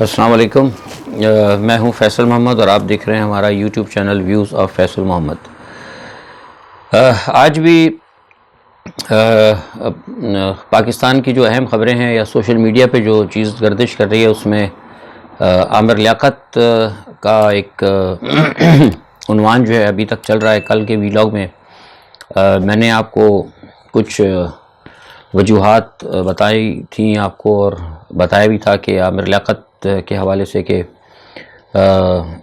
السلام علیکم، میں ہوں فیصل محمد اور آپ دیکھ رہے ہیں ہمارا YouTube channel views of Faisal Mohammad. آج بھی پاکستان کی جو اہم خبریں ہیں یا سوشل میڈیا پہ جو چیز گردش کر رہی ہے اس میں عامر لیاقت کا ایک عنوان جو ہے ابھی تک چل رہا ہے۔ کل کے ویلاگ میں میں نے آپ کو کچھ وجوہات بتائی تھیں آپ کو، اور بتایا بھی تھا کہ عامر لیاقت کے حوالے سے کہ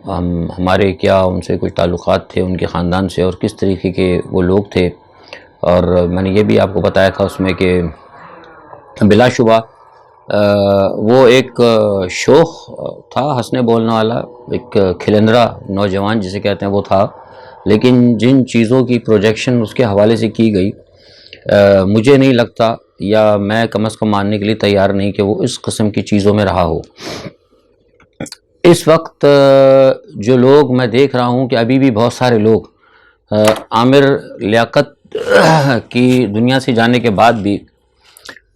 ہمارے کیا ان سے کچھ تعلقات تھے، ان کے خاندان سے، اور کس طریقے کے وہ لوگ تھے۔ اور میں نے یہ بھی آپ کو بتایا تھا اس میں کہ بلا شبہ وہ ایک شوخ تھا، ہنسنے بولنے والا، ایک کھلندرا نوجوان جسے کہتے ہیں وہ تھا، لیکن جن چیزوں کی پروجیکشن اس کے حوالے سے کی گئی مجھے نہیں لگتا، یا میں کم از کم ماننے کے لیے تیار نہیں کہ وہ اس قسم کی چیزوں میں رہا ہو۔ اس وقت جو لوگ میں دیکھ رہا ہوں کہ ابھی بھی بہت سارے لوگ عامر لیاقت کی دنیا سے جانے کے بعد بھی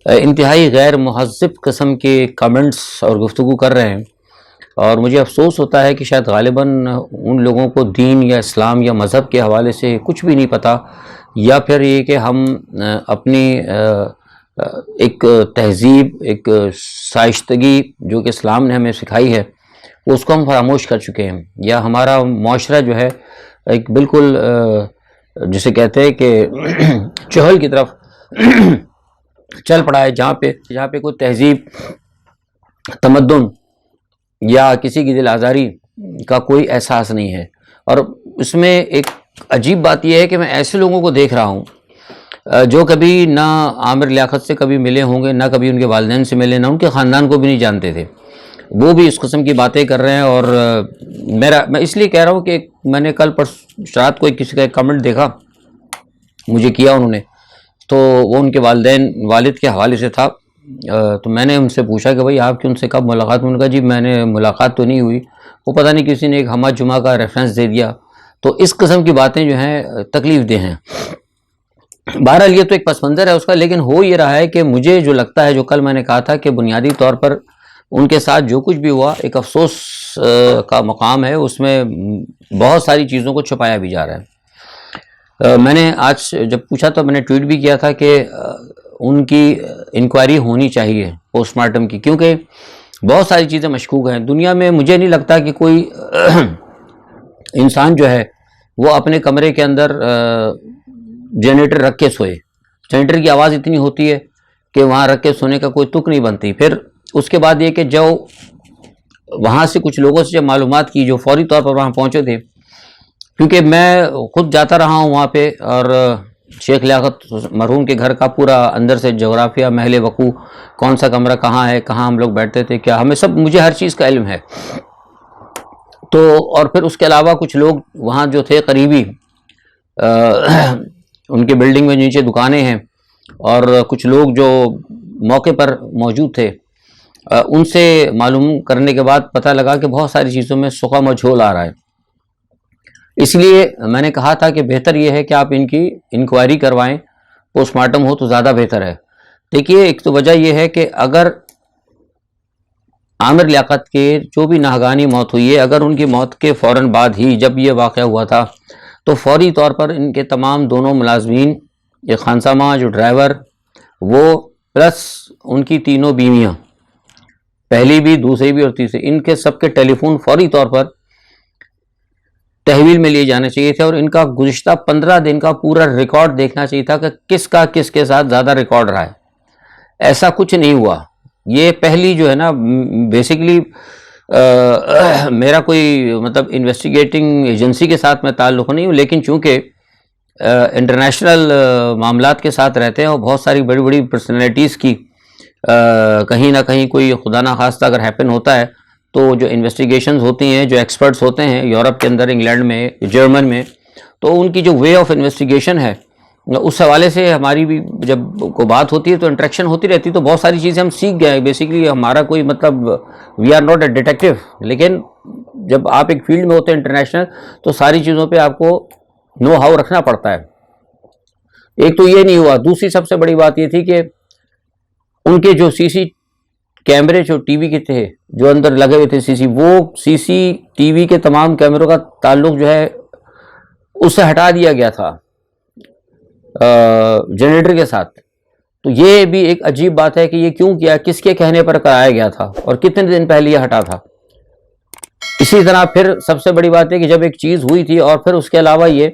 انتہائی غیر مہذب قسم کے کمنٹس اور گفتگو کر رہے ہیں، اور مجھے افسوس ہوتا ہے کہ شاید غالباً ان لوگوں کو دین یا اسلام یا مذہب کے حوالے سے کچھ بھی نہیں پتہ، یا پھر یہ کہ ہم اپنی ایک تہذیب، ایک شائستگی جو کہ اسلام نے ہمیں سکھائی ہے اس کو ہم فراموش کر چکے ہیں، یا ہمارا معاشرہ جو ہے ایک بالکل جسے کہتے ہیں کہ چہل کی طرف چل پڑا ہے، جہاں پہ کوئی تہذیب، تمدن یا کسی کی دل آزاری کا کوئی احساس نہیں ہے۔ اور اس میں ایک عجیب بات یہ ہے کہ میں ایسے لوگوں کو دیکھ رہا ہوں جو کبھی نہ عامر لیاقت سے کبھی ملے ہوں گے، نہ کبھی ان کے والدین سے ملے، نہ ان کے خاندان کو بھی نہیں جانتے تھے، وہ بھی اس قسم کی باتیں کر رہے ہیں۔ اور میں اس لیے کہہ رہا ہوں کہ میں نے کل رات کو کسی کا ایک کمنٹ دیکھا، مجھے کیا انہوں نے، تو وہ ان کے والد کے حوالے سے تھا، تو میں نے ان سے پوچھا کہ بھائی آپ کی ان سے کب ملاقات ہوئی؟ انہوں نے کہا جی میں نے ملاقات تو نہیں ہوئی، وہ پتہ نہیں کسی نے ایک ہمہ جمعہ کا ریفرنس دے دیا۔ تو اس قسم کی باتیں جو ہیں تکلیف دہ ہیں۔ بہرحال یہ تو ایک پس منظر ہے اس کا، لیکن ہو یہ رہا ہے کہ مجھے جو لگتا ہے، جو کل میں نے کہا تھا کہ بنیادی طور پر ان کے ساتھ جو کچھ بھی ہوا ایک افسوس کا مقام ہے، اس میں بہت ساری چیزوں کو چھپایا بھی جا رہا ہے۔ میں نے آج جب پوچھا تو میں نے ٹویٹ بھی کیا تھا کہ ان کی انکوائری ہونی چاہیے پوسٹ مارٹم کی، کیونکہ بہت ساری چیزیں مشکوک ہیں دنیا میں۔ مجھے نہیں لگتا کہ کوئی انسان جو ہے وہ اپنے کمرے کے اندر جنریٹر رکھ کے سوئے، جنریٹر کی آواز اتنی ہوتی ہے کہ وہاں رکھ کے سونے کا کوئی تک نہیں بنتی۔ پھر اس کے بعد یہ کہ جو وہاں سے کچھ لوگوں سے جب معلومات کی جو فوری طور پر وہاں پہنچے تھے، کیونکہ میں خود جاتا رہا ہوں وہاں پہ، اور شیخ لیاقت مرحوم کے گھر کا پورا اندر سے جغرافیہ، محل وقوع، کون سا کمرہ کہاں ہے، کہاں ہم لوگ بیٹھتے تھے، کیا ہمیں سب، مجھے ہر چیز کا علم ہے۔ تو اور پھر اس کے علاوہ کچھ لوگ وہاں جو تھے قریبی، ان کے بلڈنگ میں نیچے دکانیں ہیں، اور کچھ لوگ جو موقع پر موجود تھے، ان سے معلوم کرنے کے بعد پتہ لگا کہ بہت ساری چیزوں میں سقہ مجہول آ رہا ہے۔ اس لیے میں نے کہا تھا کہ بہتر یہ ہے کہ آپ ان کی انکوائری کروائیں، پوسٹ مارٹم ہو تو زیادہ بہتر ہے۔ دیکھیے، ایک تو وجہ یہ ہے کہ اگر عامر لیاقت کے جو بھی ناگہانی موت ہوئی ہے، اگر ان کی موت کے فوراً بعد ہی جب یہ واقعہ ہوا تھا تو فوری طور پر ان کے تمام دونوں ملازمین، یہ خانسامہ جو ڈرائیور وہ، پلس ان کی تینوں بیویاں، پہلی بھی، دوسری بھی اور تیسری، ان کے سب کے ٹیلی فون فوری طور پر تحویل میں لیے جانے چاہیے تھے، اور ان کا گزشتہ 15 دن کا پورا ریکارڈ دیکھنا چاہیے تھا کہ کس کا کس کے ساتھ زیادہ ریکارڈ رہا ہے۔ ایسا کچھ نہیں ہوا۔ یہ پہلی جو ہے نا، بیسیکلی میرا کوئی مطلب انویسٹیگیٹنگ ایجنسی کے ساتھ میں تعلق نہیں ہوں، لیکن چونکہ انٹرنیشنل معاملات کے ساتھ رہتے ہیں اور بہت ساری بڑی بڑی پرسنالٹیز کی کہیں نہ کہیں کوئی خدا نخواستہ اگر ہیپن ہوتا ہے تو جو انویسٹیگیشنز ہوتی ہیں، جو ایکسپرٹس ہوتے ہیں یورپ کے اندر، انگلینڈ میں، جرمن میں، تو ان کی جو وے آف انویسٹیگیشن ہے اس حوالے سے ہماری بھی جب کوئی بات ہوتی ہے تو انٹریکشن ہوتی رہتی ہے، تو بہت ساری چیزیں ہم سیکھ گئے ہیں۔ بیسیکلی ہمارا کوئی مطلب we are not a detective, لیکن جب آپ ایک فیلڈ میں ہوتے ہیں انٹرنیشنل، تو ساری چیزوں پہ آپ کو نو ہاؤ رکھنا پڑتا ہے۔ ایک تو یہ نہیں ہوا، دوسری سب سے بڑی بات یہ تھی کہ ان کے جو سی سی کیمرے جو ٹی وی کے تھے جو اندر لگے ہوئے تھے وہ سی سی ٹی وی کے تمام کیمروں کا تعلق جو ہے اس سے ہٹا دیا گیا تھا جنریٹر کے ساتھ. تو یہ بھی ایک عجیب بات ہے کہ یہ کیوں کیا, کس کے کہنے پر کرایا گیا تھا اور کتنے دن پہلے یہ ہٹا تھا. اسی طرح پھر سب سے بڑی بات ہے کہ جب ایک چیز ہوئی تھی اور پھر اس کے علاوہ یہ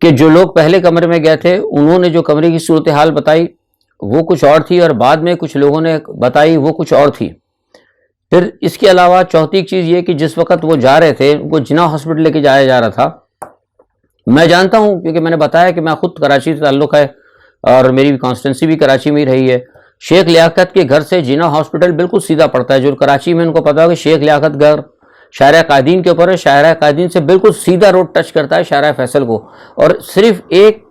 کہ جو لوگ پہلے کمرے میں گئے تھے انہوں نے جو کمرے کی صورتحال بتائی وہ کچھ اور تھی اور بعد میں کچھ لوگوں نے بتائی وہ کچھ اور تھی. پھر اس کے علاوہ چوتھی چیز یہ کہ جس وقت وہ جا رہے تھے وہ جناح ہاسپٹل لے کے جایا جا رہا تھا. میں جانتا ہوں کیونکہ میں نے بتایا کہ میں خود کراچی سے تعلق ہے اور میری کانسٹیٹنسی بھی کراچی میں ہی رہی ہے. شیخ لیاقت کے گھر سے جناح ہاسپٹل بالکل سیدھا پڑتا ہے. جو کراچی میں ان کو پتا ہو کہ شیخ لیاقت گھر شاہراہ قائدین کے اوپر ہے, شاہراہ قائدین سے بالکل سیدھا روڈ ٹچ کرتا ہے شاہراہ فیصل کو, اور صرف ایک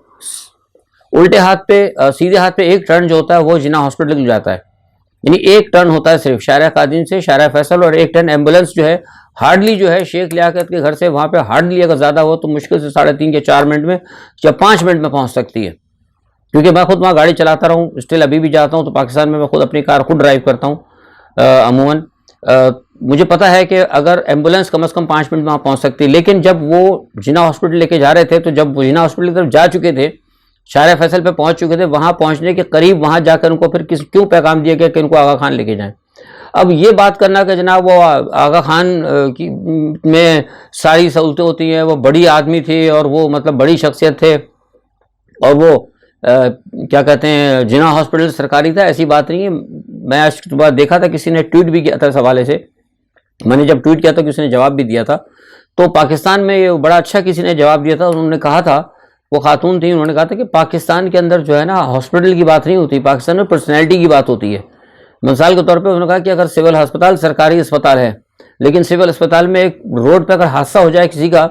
الٹے ہاتھ پہ سیدھے ہاتھ پہ ایک ٹرن جو ہوتا ہے وہ جناح ہاسپٹل جاتا ہے. یعنی ایک ٹرن ہوتا ہے صرف شاہراہ قائدین سے شاہراہ فیصل, اور ایک ٹرن ایمبولینس جو ہے ہارڈلی جو ہے شیخ لیاقت کے گھر سے وہاں پہ ہارڈلی اگر زیادہ ہو تو مشکل سے 3.5 یا 4 منٹ میں یا 5 منٹ میں پہنچ سکتی ہے. کیونکہ میں خود وہاں گاڑی چلاتا رہا ہوں, اسٹل ابھی بھی جاتا ہوں تو پاکستان میں خود اپنی کار خود ڈرائیو کرتا ہوں عموماً. مجھے پتہ ہے کہ اگر ایمبولینس کم از کم 5 منٹ وہاں پہنچ سکتی ہے. لیکن جب وہ جناح ہاسپٹل لے کے جا رہے تھے تو جب وہ جناح ہاسپٹل کی طرف جا چکے تھے, شاہراہ فیصل پہ پہنچ چکے تھے, وہاں پہنچنے کے قریب وہاں جا کر ان کو پھر کیوں پیغام دیا گیا کہ ان کو آغا خان لے کے جائیں. اب یہ بات کرنا کہ جناب وہ آغا خان میں ساری سہولتیں ہوتی ہیں, وہ بڑی آدمی تھی اور وہ مطلب بڑی شخصیت تھے اور وہ کیا کہتے ہیں جناح ہاسپٹل سرکاری تھا, ایسی بات نہیں ہے. میں آج صبح دیکھا تھا کسی نے ٹویٹ بھی کیا تھا اس حوالے سے, میں نے جب ٹویٹ کیا تھا کسی نے جواب بھی دیا تھا. تو پاکستان میں یہ بڑا اچھا کسی نے جواب دیا تھا, انہوں نے کہا تھا, وہ خاتون تھی, انہوں نے کہا تھا کہ پاکستان کے اندر جو ہے نا ہاسپٹل کی بات نہیں ہوتی, پاکستان میں پرسنالٹی کی بات ہوتی ہے. مثال کے طور پہ انہوں نے کہا کہ اگر سول ہسپتال سرکاری اسپتال ہے لیکن سول اسپتال میں ایک روڈ پہ اگر حادثہ ہو جائے کسی کا,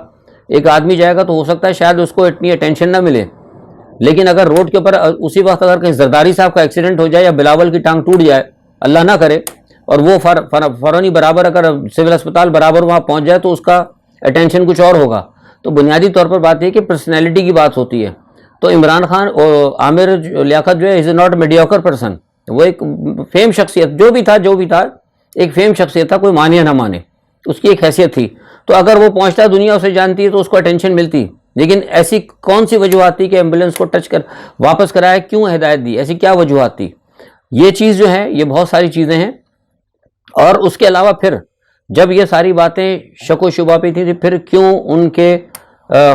ایک آدمی جائے گا تو ہو سکتا ہے شاید اس کو اتنی اٹینشن نہ ملے. لیکن اگر روڈ کے اوپر اسی وقت اگر کہیں زرداری صاحب کا ایکسیڈنٹ ہو جائے یا بلاول کی ٹانگ ٹوٹ جائے, اللہ نہ کرے, اور وہ فوراً برابر اگر سول اسپتال برابر وہاں پہنچ جائے تو اس کا اٹینشن کچھ اور ہوگا. تو بنیادی طور پر بات یہ کہ پرسنالٹی کی بات ہوتی ہے. تو عمران خان اور عامر لیاقت جو ہے از ناٹ میڈیوکر پرسن, وہ ایک فیم شخصیت جو بھی تھا ایک فیم شخصیت تھا, کوئی مانے یا نہ مانے اس کی ایک حیثیت تھی. تو اگر وہ پہنچتا ہے دنیا اسے جانتی ہے تو اس کو اٹینشن ملتی. لیکن ایسی کون سی وجوہات تھی کہ ایمبولینس کو ٹچ کر واپس کرایا, کیوں ہدایت دی, ایسی کیا وجوہات تھی؟ یہ چیز جو ہے یہ بہت ساری چیزیں ہیں. اور اس کے علاوہ پھر جب یہ ساری باتیں شک و شبہ پہ تھی پھر کیوں ان کے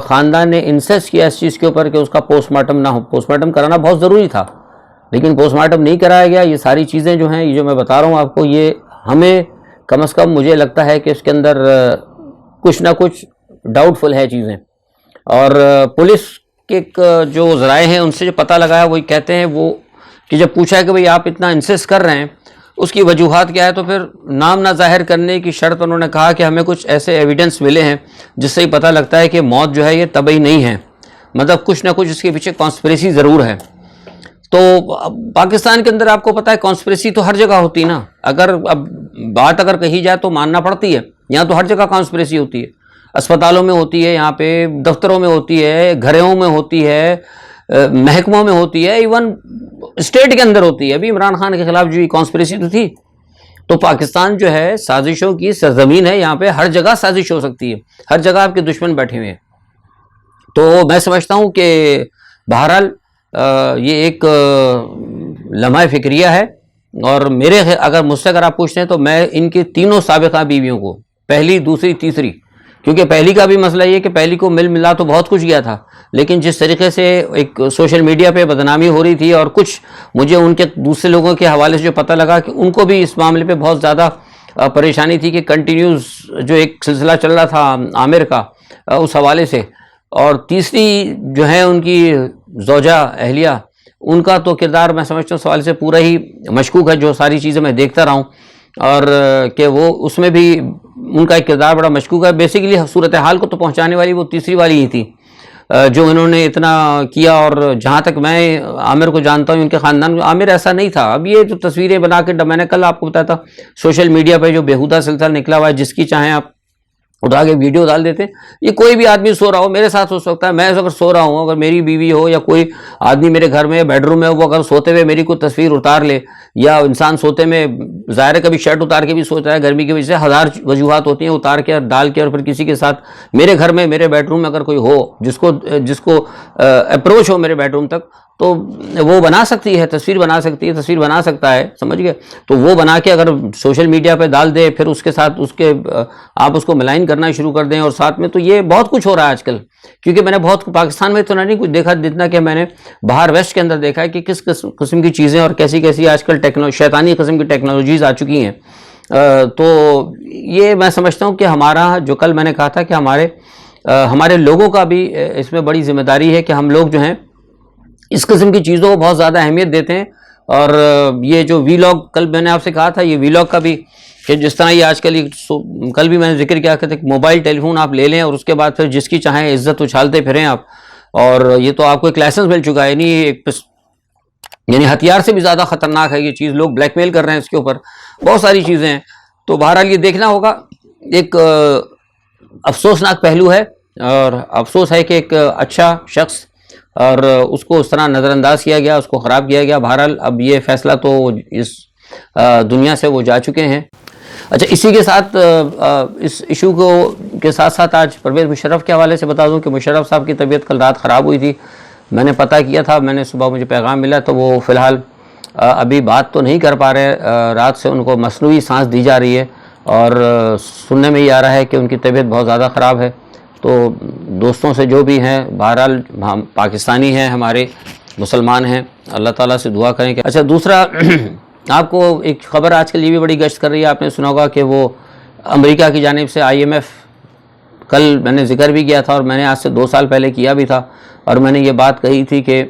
خاندان نے انسسٹ کیا اس چیز کے اوپر کہ اس کا پوسٹ مارٹم نہ ہو. پوسٹ مارٹم کرانا بہت ضروری تھا لیکن پوسٹ مارٹم نہیں کرایا گیا. یہ ساری چیزیں جو ہیں یہ جو میں بتا رہا ہوں آپ کو, یہ ہمیں کم از کم مجھے لگتا ہے کہ اس کے اندر کچھ نہ کچھ ڈاؤٹ فل ہے چیزیں. اور پولیس کے جو ذرائع ہیں ان سے جو پتہ لگا ہے وہی کہتے ہیں وہ کہ جب پوچھا ہے کہ بھئی آپ اتنا انسسٹ کر رہے ہیں اس کی وجوہات کیا ہے, تو پھر نام نہ ظاہر کرنے کی شرط انہوں نے کہا کہ ہمیں کچھ ایسے ایویڈنس ملے ہیں جس سے ہی پتہ لگتا ہے کہ موت جو ہے یہ طبعی نہیں ہے, مطلب کچھ نہ کچھ اس کے پیچھے کانسپریسی ضرور ہے. تو پاکستان کے اندر آپ کو پتہ ہے کانسپریسی تو ہر جگہ ہوتی ہے نا, اگر اب بات اگر کہی جائے تو ماننا پڑتی ہے. یہاں تو ہر جگہ کانسپریسی ہوتی ہے, اسپتالوں میں ہوتی ہے, یہاں پہ دفتروں میں ہوتی ہے, گھروں میں ہوتی ہے, محکموں میں ہوتی ہے, ایون اسٹیٹ کے اندر ہوتی ہے. ابھی عمران خان کے خلاف جو کانسپریسی تو تھی. تو پاکستان جو ہے سازشوں کی سرزمین ہے, یہاں پہ ہر جگہ سازش ہو سکتی ہے, ہر جگہ آپ کے دشمن بیٹھے ہوئے ہیں. تو میں سمجھتا ہوں کہ بہرحال یہ ایک لمحہ فکریہ ہے. اور میرے اگر مجھ سے اگر آپ پوچھتے ہیں تو میں ان کی تینوں سابقہ بیویوں کو, پہلی, دوسری, تیسری, کیونکہ پہلی کا بھی مسئلہ یہ کہ پہلی کو ملا تو بہت کچھ گیا تھا لیکن جس طریقے سے ایک سوشل میڈیا پہ بدنامی ہو رہی تھی اور کچھ مجھے ان کے دوسرے لوگوں کے حوالے سے جو پتہ لگا کہ ان کو بھی اس معاملے پہ بہت زیادہ پریشانی تھی کہ کنٹینیوز جو ایک سلسلہ چل رہا تھا عامر کا اس حوالے سے. اور تیسری جو ہے ان کی زوجہ اہلیہ, ان کا تو کردار میں سمجھتا ہوں اس حوالے سے پورا ہی مشکوک ہے. جو ساری چیزیں میں دیکھتا رہا ہوں اور کہ وہ اس میں بھی ان کا ایک کردار بڑا مشکوک ہے. بیسیکلی صورتحال کو تو پہنچانے والی وہ تیسری والی ہی تھی جو انہوں نے اتنا کیا. اور جہاں تک میں عامر کو جانتا ہوں ان کے خاندان میں, عامر ایسا نہیں تھا. اب یہ جو تصویریں بنا کے میں نے کل آپ کو بتایا تھا سوشل میڈیا پہ جو بیہودہ سلسلہ نکلا ہوا ہے, جس کی چاہیں آپ اٹھا کے ویڈیو ڈال دیتے ہیں. یہ کوئی بھی آدمی سو رہا ہو، میرے ساتھ ہو سکتا ہے، میں اگر سو رہا ہوں، اگر میری بیوی ہو یا کوئی آدمی میرے گھر میں بیڈ روم میں، وہ اگر سوتے ہوئے میری کوئی تصویر اتار لے، یا انسان سوتے میں ظاہر ہے کبھی شرٹ اتار کے بھی سوتا ہے گرمی کی وجہ سے، ہزار وجوہات ہوتی ہیں اتار کے اور ڈال کے، اور پھر کسی کے ساتھ میرے گھر میں میرے بیڈ روم میں اگر کوئی ہو جس کو اپروچ ہو میرے بیڈ روم تک، تو وہ بنا سکتی ہے، تصویر بنا سکتی ہے، تصویر بنا سکتا ہے، سمجھ گئے. تو وہ بنا کے اگر سوشل میڈیا پہ ڈال دے، پھر اس کے ساتھ آپ اس کو ملائن کرنا شروع کر دیں، اور ساتھ میں تو یہ بہت کچھ ہو رہا ہے آج کل. کیونکہ میں نے بہت پاکستان میں تو نہیں کچھ دیکھا جتنا کہ میں نے باہر ویسٹ کے اندر دیکھا ہے کہ کس قسم کی چیزیں اور کیسی کیسی آج کل شیطانی قسم کی ٹیکنالوجیز آ چکی ہیں. تو یہ میں سمجھتا ہوں کہ ہمارا جو کل میں نے کہا تھا کہ ہمارے لوگوں کا بھی اس میں بڑی ذمہ داری ہے کہ ہم لوگ جو ہیں اس قسم کی چیزوں کو بہت زیادہ اہمیت دیتے ہیں. اور یہ جو ویلاگ کل میں نے آپ سے کہا تھا، یہ ویلاگ کا بھی کہ جس طرح یہ آج کل کل بھی میں نے ذکر کیا کہ موبائل ٹیلی فون آپ لے لیں اور اس کے بعد پھر جس کی چاہیں عزت اچھالتے پھریں آپ. اور یہ تو آپ کو ایک لائسنس مل چکا ہے، یعنی ہتھیار سے بھی زیادہ خطرناک ہے یہ چیز. لوگ بلیک میل کر رہے ہیں اس کے اوپر، بہت ساری چیزیں ہیں. تو بہرحال یہ دیکھنا ہوگا. ایک افسوسناک پہلو ہے، اور افسوس ہے کہ ایک اچھا شخص اور اس کو اس طرح نظر انداز کیا گیا، اس کو خراب کیا گیا. بہرحال اب یہ فیصلہ تو اس دنیا سے وہ جا چکے ہیں. اچھا، اسی کے ساتھ اس ایشو کے ساتھ ساتھ آج پرویز مشرف کے حوالے سے بتا دوں کہ مشرف صاحب کی طبیعت کل رات خراب ہوئی تھی. میں نے پتہ کیا تھا، میں نے صبح مجھے پیغام ملا، تو وہ فی الحال ابھی بات تو نہیں کر پا رہے. رات سے ان کو مصنوعی سانس دی جا رہی ہے، اور سننے میں یہ آ رہا ہے کہ ان کی طبیعت بہت زیادہ خراب ہے. تو دوستوں سے جو بھی ہیں، بہرحال ہم پاکستانی ہیں، ہمارے مسلمان ہیں، اللہ تعالیٰ سے دعا کریں کہ اچھا. دوسرا آپ کو ایک خبر آج کل یہ بھی بڑی گشت کر رہی ہے، آپ نے سنا ہوگا کہ وہ امریکہ کی جانب سے IMF، کل میں نے ذکر بھی کیا تھا اور میں نے آج سے 2 سال پہلے کیا بھی تھا، اور میں نے یہ بات کہی تھی کہ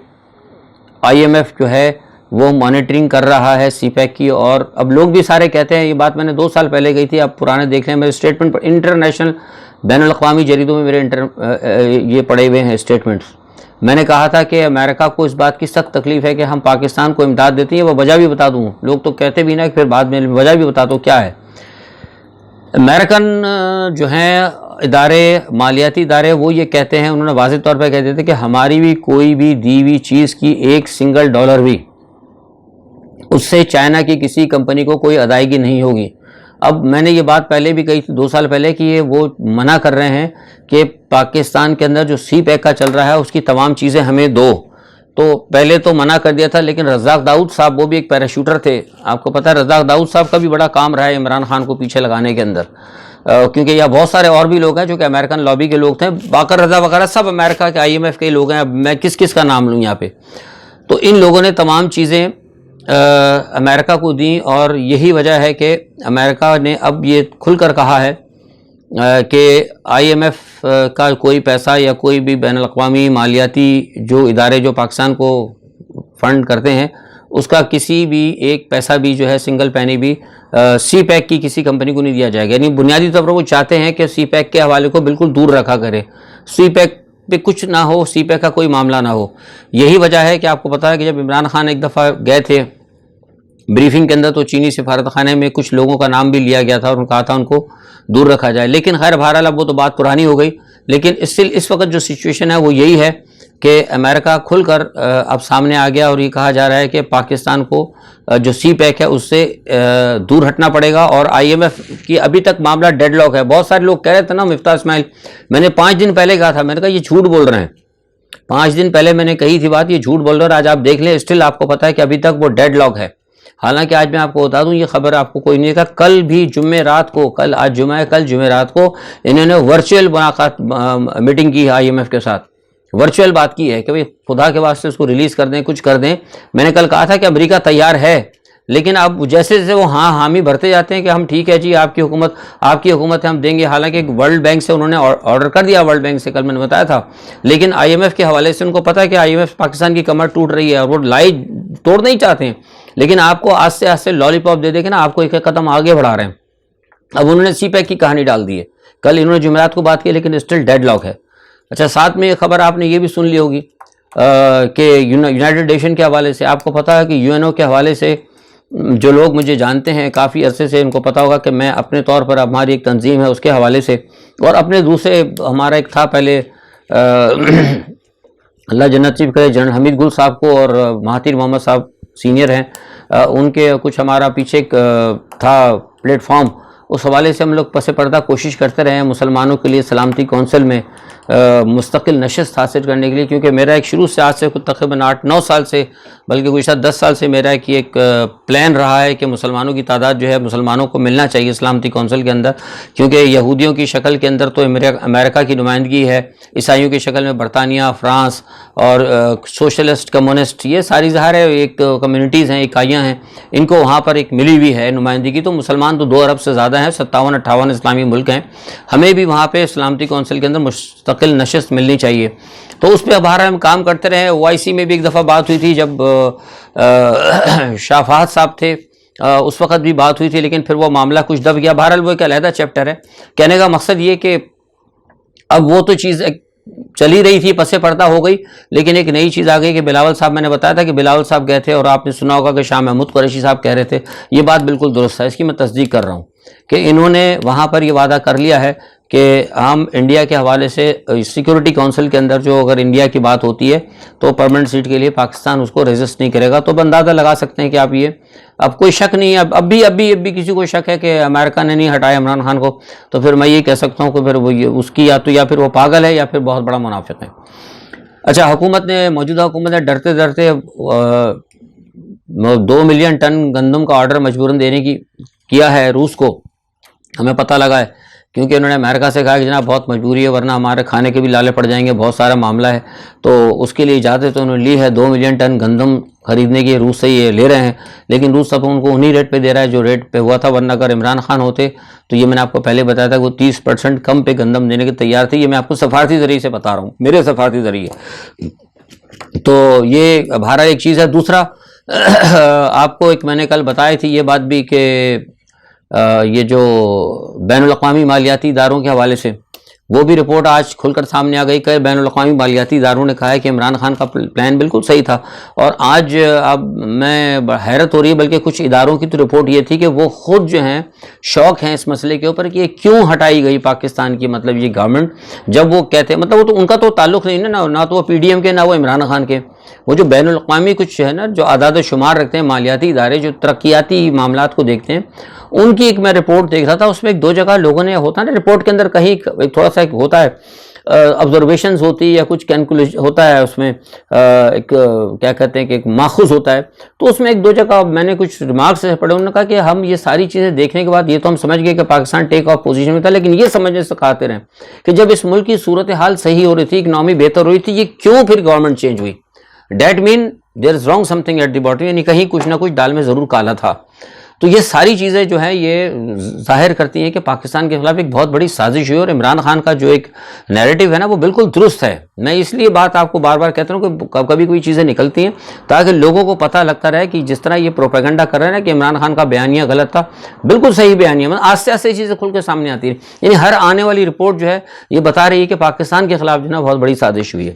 IMF جو ہے وہ مانیٹرنگ کر رہا ہے CPEC کی. اور اب لوگ بھی سارے کہتے ہیں، یہ بات میں نے 2 سال پہلے کہی تھی، اب پرانے دیکھ لیں میرے اسٹیٹمنٹ پر، انٹرنیشنل بین الاقوامی جریدوں میں میرے یہ پڑے ہوئے ہیں اسٹیٹمنٹس. میں نے کہا تھا کہ امریکہ کو اس بات کی سخت تکلیف ہے کہ ہم پاکستان کو امداد دیتے ہیں. وہ وجہ بھی بتا دوں، لوگ تو کہتے بھی نا کہ پھر بعد میں وجہ بھی بتا دو کیا ہے. امریکن جو ہیں ادارے، مالیاتی ادارے، وہ یہ کہتے ہیں، انہوں نے واضح طور پہ کہتے تھے کہ ہماری بھی کوئی بھی دی ہوئی چیز کی $1 بھی اس سے چائنا کی کسی کمپنی کو کوئی ادائیگی نہیں ہوگی. اب میں نے یہ بات پہلے بھی کہی تھی 2 سال پہلے کہ یہ وہ منع کر رہے ہیں کہ پاکستان کے اندر جو CPEC کا چل رہا ہے اس کی تمام چیزیں ہمیں دو. تو پہلے تو منع کر دیا تھا، لیکن رزاق داؤد صاحب وہ بھی ایک پیراشوٹر تھے. آپ کو پتہ ہے رزاق داؤد صاحب کا بھی بڑا کام رہا ہے عمران خان کو پیچھے لگانے کے اندر، کیونکہ یہ بہت سارے اور بھی لوگ ہیں جو کہ امریکن لابی کے لوگ تھے. باقر رضا وغیرہ سب امریکہ کے IMF کے لوگ ہیں. اب میں کس کا نام لوں یہاں پہ. تو ان لوگوں نے تمام چیزیں امریکہ کو دیں، اور یہی وجہ ہے کہ امریکہ نے اب یہ کھل کر کہا ہے کہ IMF کا کوئی پیسہ یا کوئی بھی بین الاقوامی مالیاتی جو ادارے جو پاکستان کو فنڈ کرتے ہیں، اس کا کسی بھی ایک پیسہ بھی جو ہے سنگل پینی بھی CPEC کی کسی کمپنی کو نہیں دیا جائے گا. یعنی بنیادی طور پر وہ چاہتے ہیں کہ CPEC کے حوالے کو بالکل دور رکھا کرے، CPEC پہ کچھ نہ ہو، CPEC کا کوئی معاملہ نہ ہو. یہی وجہ ہے کہ آپ کو پتہ ہے کہ جب عمران خان ایک دفعہ گئے تھے بریفنگ کے اندر، تو چینی سفارت خانے میں کچھ لوگوں کا نام بھی لیا گیا تھا اور انہوں نے کہا تھا ان کو دور رکھا جائے. لیکن خیر بہرحال اب وہ تو بات پرانی ہو گئی. لیکن اس وقت جو سچویشن ہے وہ یہی ہے کہ امریکہ کھل کر اب سامنے آ گیا، اور یہ کہا جا رہا ہے کہ پاکستان کو جو CPEC ہے اس سے دور ہٹنا پڑے گا. اور IMF کی ابھی تک معاملہ ڈیڈ لاک ہے. بہت سارے لوگ کہہ رہے تھے نا، مفتاح اسماعیل، میں نے 5 دن پہلے کہا تھا، میں نے کہا یہ جھوٹ بول رہے ہیں. 5 دن پہلے میں نے کہی تھی بات، یہ جھوٹ بول رہے ہیں. آج آپ دیکھ لیں اسٹل آپ کو پتہ ہے کہ ابھی تک وہ ڈیڈ لاک ہے. حالانکہ آج میں آپ کو بتا دوں، یہ خبر آپ کو کوئی نہیں کہا، کل بھی جمعہ رات کو، آج جمعہ ہے، کل جمعہ رات کو انہوں نے ورچوئل ملاقات میٹنگ کی ہے IMF کے ساتھ. ورچوئل بات کی ہے کہ بھئی خدا کے واسطے اس کو ریلیز کر دیں، کچھ کر دیں. میں نے کل کہا تھا کہ امریکہ تیار ہے، لیکن اب جیسے جیسے وہ حامی بھرتے جاتے ہیں کہ ہم ٹھیک ہے جی، آپ کی حکومت ہے، ہم دیں گے. حالانکہ ورلڈ بینک سے انہوں نے آرڈر کر دیا، ورلڈ بینک سے کل میں نے بتایا تھا. لیکن IMF کے حوالے سے ان کو پتہ ہے کہ IMF پاکستان کی کمر ٹوٹ رہی ہے اور وہ لائی توڑنا ہی چاہتے ہیں، لیکن آپ کو آہستہ آہستہ لالی پاپ دے دے کے نا آپ کو ایک قدم آگے بڑھا رہے ہیں. اب انہوں نے CPEC کی کہانی ڈال دی ہے. کل انہوں نے جمعرات کو بات کی، لیکن اسٹل ڈیڈ لاک ہے. اچھا، ساتھ میں یہ خبر آپ نے یہ بھی سن لی ہوگی کہ یونائٹڈ نیشن کے حوالے سے آپ کو پتہ ہے کہ UNO کے حوالے سے جو لوگ مجھے جانتے ہیں کافی عرصے سے، ان کو پتہ ہوگا کہ میں اپنے طور پر ہماری ایک تنظیم ہے اس کے حوالے سے، اور اپنے دوسرے ہمارا ایک تھا پہلے اللہ جنت نصیب کرے جنرل حمید گل صاحب کو، اور مہاتیر محمد صاحب سینئر ہیں، ان کے کچھ ہمارا پیچھے ایک تھا پلیٹ فارم، اس حوالے سے ہم لوگ پس پردہ کوشش کرتے رہے ہیں مسلمانوں کے لیے سلامتی کونسل میں مستقل نشست حاصل کرنے کے لیے، کیونکہ میرا ایک شروع سے آج سے تقریباً 8-9 سال سے، بلکہ گزشتہ 10 سال سے میرا ایک پلان رہا ہے کہ مسلمانوں کی تعداد جو ہے مسلمانوں کو ملنا چاہیے سلامتی کونسل کے اندر، کیونکہ یہودیوں کی شکل کے اندر تو امریکہ کی نمائندگی ہے، عیسائیوں کی شکل میں برطانیہ، فرانس اور سوشلسٹ کمیونسٹ، یہ ساری ظاہر ہے ایک کمیونٹیز ہیں، اکائیاں ہیں، ان کو وہاں پر ایک ملی ہوئی ہے نمائندگی، تو مسلمان تو 2 ارب سے زیادہ ہیں، 57-58 اسلامی ملک ہیں، ہمیں بھی وہاں پہ سلامتی کونسل کے اندر مستقل نشست ملنی چاہیے، تو اس پہ اب ہم کام کرتے رہے۔ OIC میں بھی ایک دفعہ بات ہوئی تھی جب شاہ فہد صاحب تھے، اس وقت بھی بات ہوئی تھی، لیکن پھر وہ معاملہ کچھ دب گیا، بہرحال وہ ایک علیحدہ چیپٹر ہے۔ کہنے کا مقصد یہ کہ اب وہ تو چیز چلی رہی تھی، پس پردہ ہو گئی، لیکن ایک نئی چیز آ گئی کہ بلاول صاحب، میں نے بتایا تھا کہ بلاول صاحب گئے تھے، اور آپ نے سنا ہوگا کہ شاہ محمود قریشی صاحب کہہ رہے تھے، یہ بات بالکل درست ہے، اس کی میں تصدیق کر رہا ہوں کہ انہوں نے وہاں پر یہ وعدہ کر لیا ہے کہ ہم انڈیا کے حوالے سے سیکورٹی کونسل کے اندر جو اگر انڈیا کی بات ہوتی ہے تو پرماننٹ سیٹ کے لیے پاکستان اس کو ریزسٹ نہیں کرے گا، تو اندازہ لگا سکتے ہیں کہ آپ یہ اب کوئی شک نہیں ہے، اب بھی کسی کو شک ہے کہ امریکہ نے نہیں ہٹایا عمران خان کو، تو پھر میں یہ کہہ سکتا ہوں کہ پھر وہ اس کی یا پھر وہ پاگل ہے یا پھر بہت بڑا منافق ہے۔ اچھا، موجودہ حکومت نے ڈرتے 2 ملین ٹن گندم کا آرڈر مجبوراً دینے کی کیا ہے روس کو، ہمیں پتہ لگا ہے، کیونکہ انہوں نے امریکہ سے کہا کہ جناب بہت مجبوری ہے ورنہ ہمارے کھانے کے بھی لالے پڑ جائیں گے، بہت سارا معاملہ ہے، تو اس کے لیے اجازت انہوں نے لی ہے 2 ملین ٹن گندم خریدنے کی، روس سے یہ لے رہے ہیں، لیکن روس اب ان کو انہی ریٹ پہ دے رہا ہے جو ریٹ پہ ہوا تھا، ورنہ اگر عمران خان ہوتے تو یہ میں نے آپ کو پہلے بتایا تھا کہ وہ 30% کم پہ گندم دینے کے تیار تھے، یہ میں آپ کو سفارتی ذریعے سے بتا رہا ہوں، میرے سفارتی ذریعے، تو یہ بہرحال ایک چیز ہے۔ دوسرا آپ کو ایک میں نے کل بتائی تھی یہ بات بھی کہ یہ جو بین الاقوامی مالیاتی اداروں کے حوالے سے وہ بھی رپورٹ آج کھل کر سامنے آ گئی کہ بین الاقوامی مالیاتی اداروں نے کہا ہے کہ عمران خان کا پلان بالکل صحیح تھا، اور آج اب میں حیرت ہو رہی ہے، بلکہ کچھ اداروں کی تو رپورٹ یہ تھی کہ وہ خود جو ہیں شوق ہیں اس مسئلے کے اوپر کہ یہ کیوں ہٹائی گئی پاکستان کی، مطلب یہ گورنمنٹ جب وہ کہتے ہیں، مطلب وہ تو ان کا تو تعلق نہیں نا، نہ تو وہ PDM کے نہ وہ عمران خان کے، وہ جو بین الاقوامی کچھ ہے نا جو اعداد و شمار رکھتے ہیں مالیاتی ادارے جو ترقیاتی معاملات کو دیکھتے ہیں، ان کی ایک میں رپورٹ دیکھ رہا تھا، اس میں 1-2 جگہ لوگوں نے ہوتا ہے نا رپورٹ کے اندر کہیں ایک تھوڑا سا ایک ہوتا ہے آبزرویشنز ہوتی ہے یا کچھ کیلکولیشن ہوتا ہے، اس میں ایک کیا کہتے ہیں کہ ایک ماخذ ہوتا ہے، تو اس میں 1-2 جگہ میں نے کچھ ریمارکس سے پڑھے، انہوں نے کہا کہ ہم یہ ساری چیزیں دیکھنے کے بعد یہ تو ہم سمجھ گئے کہ پاکستان ٹیک آف پوزیشن میں تھا، لیکن یہ سمجھنے سے کھاتے رہے کہ جب اس ملک کی صورتحال صحیح ہو رہی تھی، اکنامی بہتر ہو رہی تھی، یہ کیوں پھر گورنمنٹ چینج ہوئی؟ That mean there is wrong something at the bottom, یعنی کہیں کچھ نہ کچھ ڈال میں ضرور کالا تھا۔ تو یہ ساری چیزیں جو ہیں یہ ظاہر کرتی ہیں کہ پاکستان کے خلاف ایک بہت بڑی سازش ہوئی، اور عمران خان کا جو ایک نیریٹو ہے نا وہ بالکل درست ہے۔ میں اس لیے بات آپ کو بار بار کہتا ہوں کہ کبھی کوئی چیزیں نکلتی ہیں تاکہ لوگوں کو پتہ لگتا رہے کہ جس طرح یہ پروپیگنڈا کر رہے ہیں نا کہ عمران خان کا بیانیہ غلط تھا، بالکل صحیح بیانیہ، مطلب آہستہ آہستہ چیزیں کھل کے سامنے آتی ہیں، یعنی ہر آنے والی رپورٹ جو ہے یہ بتا رہی ہے کہ پاکستان کے خلاف جو ہے نا بہت بڑی سازش ہوئی ہے۔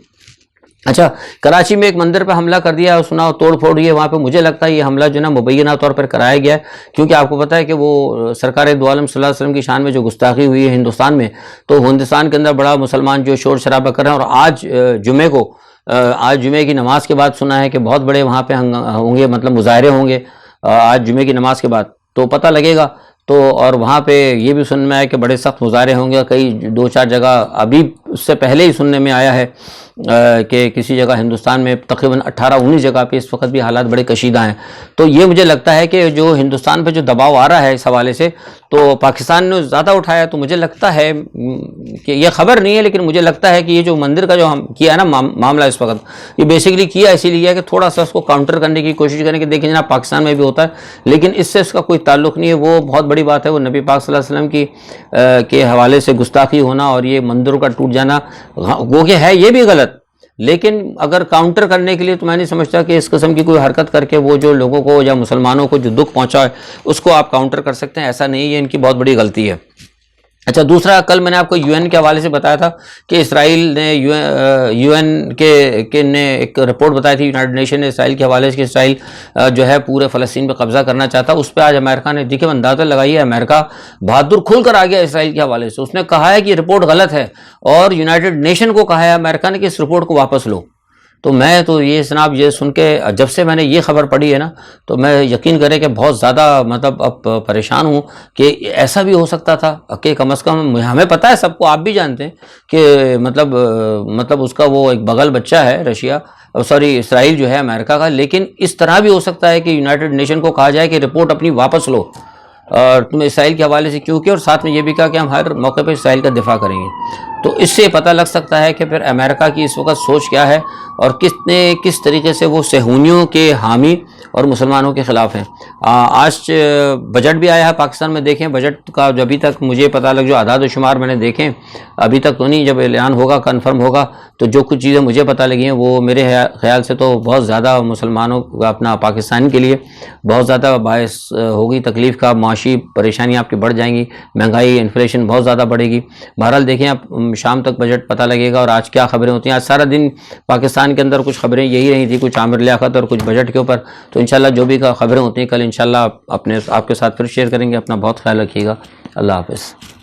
اچھا، کراچی میں ایک مندر پہ حملہ کر دیا، سنا توڑ پھوڑ ہوئی ہے وہاں پہ، مجھے لگتا ہے یہ حملہ جو ہے نا مبینہ طور پر کرایا گیا ہے، کیونکہ آپ کو پتہ ہے کہ وہ سرکار دو عالم صلی اللہ علیہ وسلم کی شان میں جو گستاخی ہوئی ہے ہندوستان میں، تو ہندوستان کے اندر بڑا مسلمان جو شور شرابہ کر رہے ہیں، اور آج جمعے کی نماز کے بعد سنا ہے کہ بہت بڑے وہاں پہ ہوں گے، مطلب مظاہرے ہوں گے آج جمعے کی نماز کے بعد، تو پتہ لگے گا۔ تو اور وہاں پہ یہ بھی سننے میں آیا کہ بڑے سخت مظاہرے ہوں گے، کئی 2-4 جگہ ابھی اس سے پہلے ہی سننے میں آیا ہے کہ کسی جگہ ہندوستان میں تقریباً 18-19 جگہ پہ اس وقت بھی حالات بڑے کشیدہ ہیں۔ تو یہ مجھے لگتا ہے کہ جو ہندوستان پہ جو دباؤ آ رہا ہے اس حوالے سے، تو پاکستان نے زیادہ اٹھایا، تو مجھے لگتا ہے کہ یہ خبر نہیں ہے لیکن مجھے لگتا ہے کہ یہ جو مندر کا جو ہم کیا ہے نا معاملہ اس وقت، یہ بیسیکلی کیا اسی لیے ہے کہ تھوڑا سا اس کو کاؤنٹر کرنے کی کوشش کریں کہ دیکھیں جناب پاکستان میں بھی ہوتا ہے، لیکن اس سے اس کا کوئی تعلق نہیں ہے۔ وہ بہت بڑی بات ہے، وہ نبی پاک صلی اللہ علیہ وسلم کی کے حوالے سے گستاخی ہونا اور یہ مندروں کا ٹوٹ جانا، وہ کہ ہے یہ بھی غلط، لیکن اگر کاؤنٹر کرنے کے لیے تو میں نہیں سمجھتا کہ اس قسم کی کوئی حرکت کر کے وہ جو لوگوں کو یا مسلمانوں کو جو دکھ پہنچا ہے اس کو آپ کاؤنٹر کر سکتے ہیں، ایسا نہیں ہے، ان کی بہت بڑی غلطی ہے۔ اچھا دوسرا، کل میں نے آپ کو یو این کے حوالے سے بتایا تھا کہ اسرائیل نے یو این کے نے ایک رپورٹ بتائی تھی، یونائٹڈ نیشن نے اسرائیل کے حوالے سے کہ اسرائیل جو ہے پورے فلسطین پہ قبضہ کرنا چاہتا. اس پہ آج امریکہ نے دیکھیں اندازہ لگائی ہے، امریکہ بہادر کھل کر آ گیا اسرائیل کے حوالے سے. اس نے کہا ہے کہ یہ رپورٹ غلط ہے، اور یونائٹڈ نیشن کو کہا ہے امریکہ نے کہ اس رپورٹ کو واپس لو. تو میں تو یہ جناب یہ سن کے جب سے میں نے یہ خبر پڑھی ہے نا، تو میں یقین کریں کہ بہت زیادہ مطلب اب پریشان ہوں کہ ایسا بھی ہو سکتا تھا کہ کم از کم ہمیں پتہ ہے، سب کو آپ بھی جانتے ہیں کہ مطلب اس کا وہ ایک بغل بچہ ہے رشیا، اسرائیل جو ہے امریکہ کا. لیکن اس طرح بھی ہو سکتا ہے کہ یونائٹڈ نیشن کو کہا جائے کہ رپورٹ اپنی واپس لو اور تم اسرائیل کے حوالے سے کیوں کیا، اور ساتھ میں یہ بھی کہا کہ ہم ہر موقع پہ اسرائیل کا دفاع کریں گے. تو اس سے پتہ لگ سکتا ہے کہ پھر امریکہ کی اس وقت سوچ کیا ہے، اور کس طریقے سے وہ صہیونیوں کے حامی اور مسلمانوں کے خلاف ہیں. آج بجٹ بھی آیا ہے پاکستان میں. دیکھیں بجٹ کا جو ابھی تک مجھے پتہ لگ جو اعداد و شمار میں نے دیکھیں ابھی تک تو نہیں، جب اعلان ہوگا کنفرم ہوگا تو جو کچھ چیزیں مجھے پتہ لگی ہیں وہ میرے خیال سے تو بہت زیادہ مسلمانوں اپنا پاکستان کے لیے بہت زیادہ باعث ہوگی تکلیف کا. معاشی پریشانیاں آپ کی بڑھ جائیں گی، مہنگائی انفلیشن بہت زیادہ بڑھے گی. بہرحال دیکھیں اب شام تک بجٹ پتہ لگے گا اور آج کیا خبریں ہوتی ہیں. آج سارا دن پاکستان کے اندر کچھ خبریں یہی رہی تھی، کچھ عامر لیاقت اور کچھ بجٹ کے اوپر. تو انشاءاللہ جو بھی خبریں ہوتی ہیں کل انشاءاللہ آپ کے ساتھ پھر شیئر کریں گے. اپنا بہت خیال رکھیے گا. اللہ حافظ.